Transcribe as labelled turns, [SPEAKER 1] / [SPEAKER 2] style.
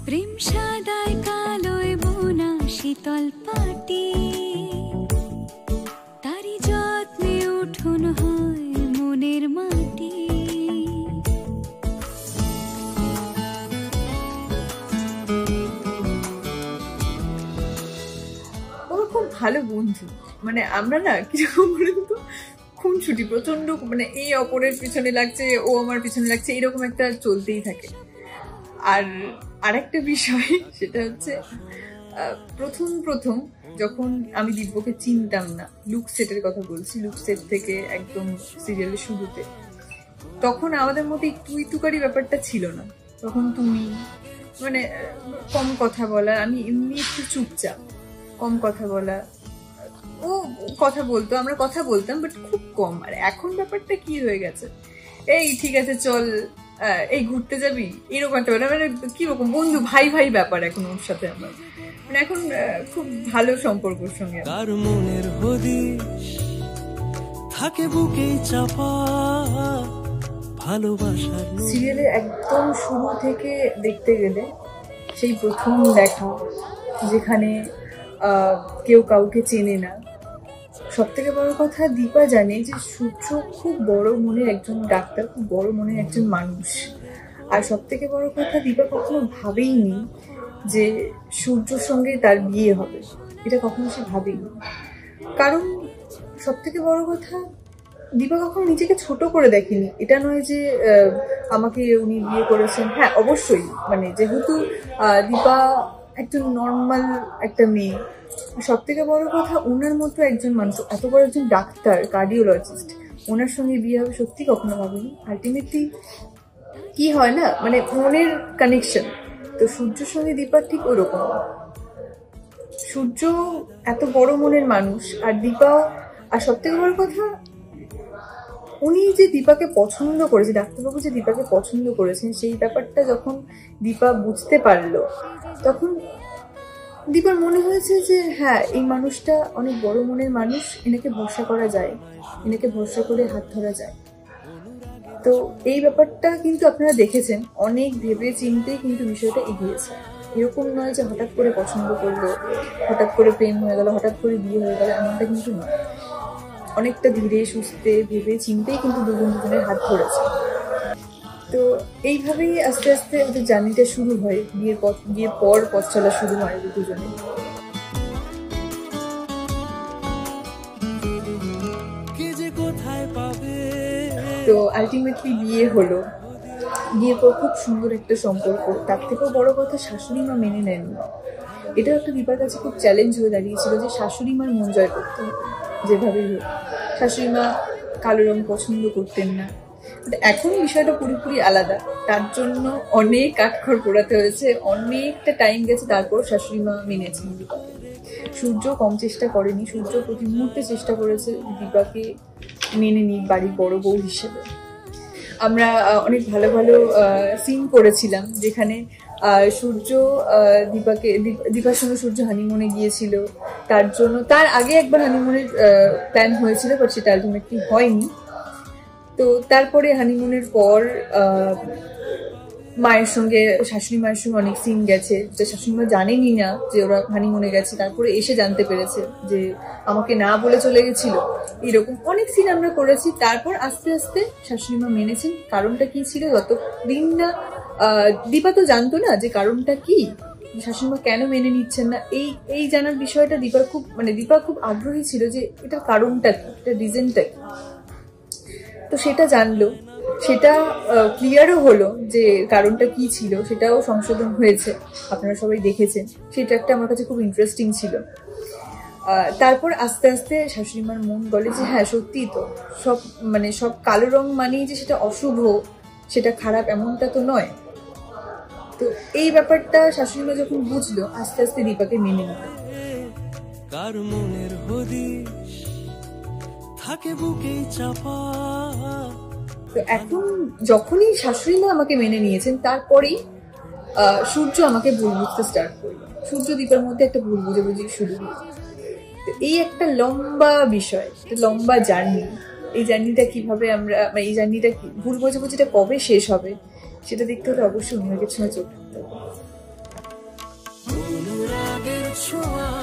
[SPEAKER 1] প্রেম সাদায় কালোয় বোনা শীতল পাটি, তারি যত্নে উঠোন হয় মনের মাটি।
[SPEAKER 2] ওরা খুব ভালো বন্ধু, মানে আমরা না কিরকম বলুন তো, খুনসুটি প্রচন্ড, মানে এই অপরের পিছনে লাগছে, ও আমার পিছনে লাগছে, এরকম একটা চলতেই থাকে। আর আরেকটা বিষয় সেটা হচ্ছে প্রথম প্রথম যখন আমি দিব্যকে চিনতাম না, লুক সেটের কথা বলছি, লুক সেট থেকে একদম সিরিয়ালের শুরুতে, তখন আমাদের মধ্যে একটু ইতুকারি ব্যাপারটা ছিল না। তখন তুমি মানে কম কথা বলা, আমি এমনি একটু চুপচাপ, কম কথা বলা, ও কথা বলতো, আমরা কথা বলতাম বাট খুব কম। আর এখন ব্যাপারটা কি হয়ে গেছে, এই ঠিক আছে চল এই ঘুরতে যাবি, এরকম একটা ব্যাপার, মানে কিরকম বন্ধু ভাই ভাই ব্যাপার এখন ওর সাথে আমার, মানে এখন খুব ভালো সম্পর্ক ওর সঙ্গে।
[SPEAKER 3] তার মনের হদিশ থাকে বুকে চাপা ভালোবাসার।
[SPEAKER 2] সিরিয়ালে একদম শুরু থেকে দেখতে গেলে সেই প্রথম দেখা, যেখানে কেউ কাউকে চেনে না, সব থেকে বড় কথা দীপা জানে যে সূর্য খুব বড় মনের একজন ডাক্তার, খুব বড় মনের একজন মানুষ। আর সব থেকে বড় কথা দীপা কখনো ভাবেইনি যে সূর্যর সঙ্গে তার বিয়ে হবে, এটা কখনো সে ভাবেইনি। কারণ সব থেকে বড় কথা, দীপা কখনো নিজেকে ছোট করে দেখেনি। এটা নয় যে আমাকে উনি বিয়ে করেছেন, হ্যাঁ অবশ্যই, মানে যেহেতু দীপা একজন নর্মাল একটা মেয়ে, সব থেকে বড় কথা ওনার মতো একজন মানুষ, এত বড় একজন ডাক্তার, কার্ডিওলজিস্ট, ওনার সঙ্গে বিয়ে হবে সত্যি কখনো ভাবেনি। আলটিমেটলি কি হয় না, মানে মনের কানেকশন, তো সূর্যের সঙ্গে দীপার ঠিক ওরকম। সূর্য এত বড় মনের মানুষ, আর দীপাও। আর সব থেকে বড় কথা, উনি যে দীপাকে পছন্দ করেছে, ডাক্তারবাবু যে দীপাকে পছন্দ করেছেন, সেই ব্যাপারটা যখন দীপা বুঝতে পারলো, তখন দীপার মনে হয়েছে যে হ্যাঁ, এই মানুষটা অনেক বড় মনের মানুষ, এনাকে ভরসা করা যায়, এনাকে ভরসা করে হাত ধরা যায়। তো এই ব্যাপারটা কিন্তু আপনারা দেখেছেন, অনেক ভেবে চিন্তেই কিন্তু বিষয়টা এগিয়েছে। এরকম নয় যে হঠাৎ করে পছন্দ করলো, হঠাৎ করে প্রেম হয়ে গেল, হঠাৎ করে বিয়ে হয়ে গেল, এমনটা কিন্তু নয়। অনেকটা ধীরে সুস্থে ভেবে চিন্তেই কিন্তু দুজনের হাত ধরেছে। তো এইভাবেই আস্তে আস্তে ওদের জার্নিটা শুরু হয়, বিয়ের পর পথ চলা শুরু হয় দুজনে। তো আলটিমেটলি বিয়ে হলো, বিয়ের পর খুব সুন্দর একটা সম্পর্ক। তার থেকেও বড় কথা, শাশুড়ি মা মেনে নেননি। এটা একটা দীপার কাছে খুব চ্যালেঞ্জ হয়ে দাঁড়িয়েছিল যে শাশুড়ি মার মন জয় করতে হবে যেভাবেই হোক। শাশুড়ি মা কালো রং পছন্দ করতেন না, এখন বিষয়টা পুরোপুরি আলাদা। তার জন্য অনেক কাঠখড় পোড়াতে হয়েছে, অনেকটা টাইম গেছে, তারপর শাশুড়ি মা মেনেছেন দীপাকে। সূর্য কম চেষ্টা করেনি, সূর্য প্রতি মুহূর্তে চেষ্টা করেছে দীপাকে মেনে নিই বাড়ির বড় বউ হিসেবে। আমরা অনেক ভালো ভালো সিন করেছিলাম, যেখানে সূর্য দীপার সঙ্গে সূর্য হানিমুনে গিয়েছিল। তার জন্য তার আগে একবার হানিমুনের প্ল্যান হয়েছিল, বাট সেটা আলটিমেটলি হয়নি। তো তারপরে হানিমুনের পর মায়ের সঙ্গে, শাশুড়ি মায়ের সঙ্গে অনেক সিন গেছে, যে শাশুড়ি মা জানেনি না যে ওরা হানিমুনে গেছে, তারপরে এসে জানতে পেরেছে যে আমাকে না বলে চলে গেছিল। এরকম অনেক সিন আমরা করেছি। তারপর আস্তে আস্তে শাশুড়ি মা মেনেছেন। কারণটা কি ছিল, যতদিন না দীপা তো জানতো না যে কারণটা কি, শাশুড়ি মা কেন মেনে নিচ্ছেন না, এই জানার বিষয়টা দীপা খুব আগ্রহী ছিল যে এটার কারণটা কি, এটার রিজনটা কি। তো সেটা জানলো, সেটা ক্লিয়ারও হলো যে কারণটা কি ছিল, সেটাও সংশোধন হয়েছে, আপনারা সবাই দেখেছেন। সেটা একটা আমার কাছে খুব ইন্টারেস্টিং ছিল। তারপর আস্তে আস্তে শাশুড়ি মার মন বলে যে হ্যাঁ সত্যিই তো, সব কালো রং মানেই যে সেটা অশুভ, সেটা খারাপ, এমনটা তো নয়। তো এই ব্যাপারটা শাশুড়ি মা যখন বুঝলো, আস্তে আস্তে দীপাকে মেনে নিল।
[SPEAKER 3] কার মনের হদিশ থাকে বুকে চাপা।
[SPEAKER 2] তো এখন যখনই শাশুড়ি মা আমাকে মেনে নিয়েছেন, তারপরেই সূর্য আমাকে ভুল বুঝতে স্টার্ট করলো। সূর্য দীপার মধ্যে একটা ভুল বুঝাবুঝি শুরু হলো। তো এই একটা লম্বা বিষয়, একটা লম্বা জার্নি। এই জার্নিটা কিভাবে আমরা, এই জার্নিটা কি ভুল বোঝাবুঝিটা কবে শেষ হবে, সেটা দেখতে হলে অবশ্যই অন্য কিছুর চোখ রাখতে হবে।
[SPEAKER 3] ছোঁয়া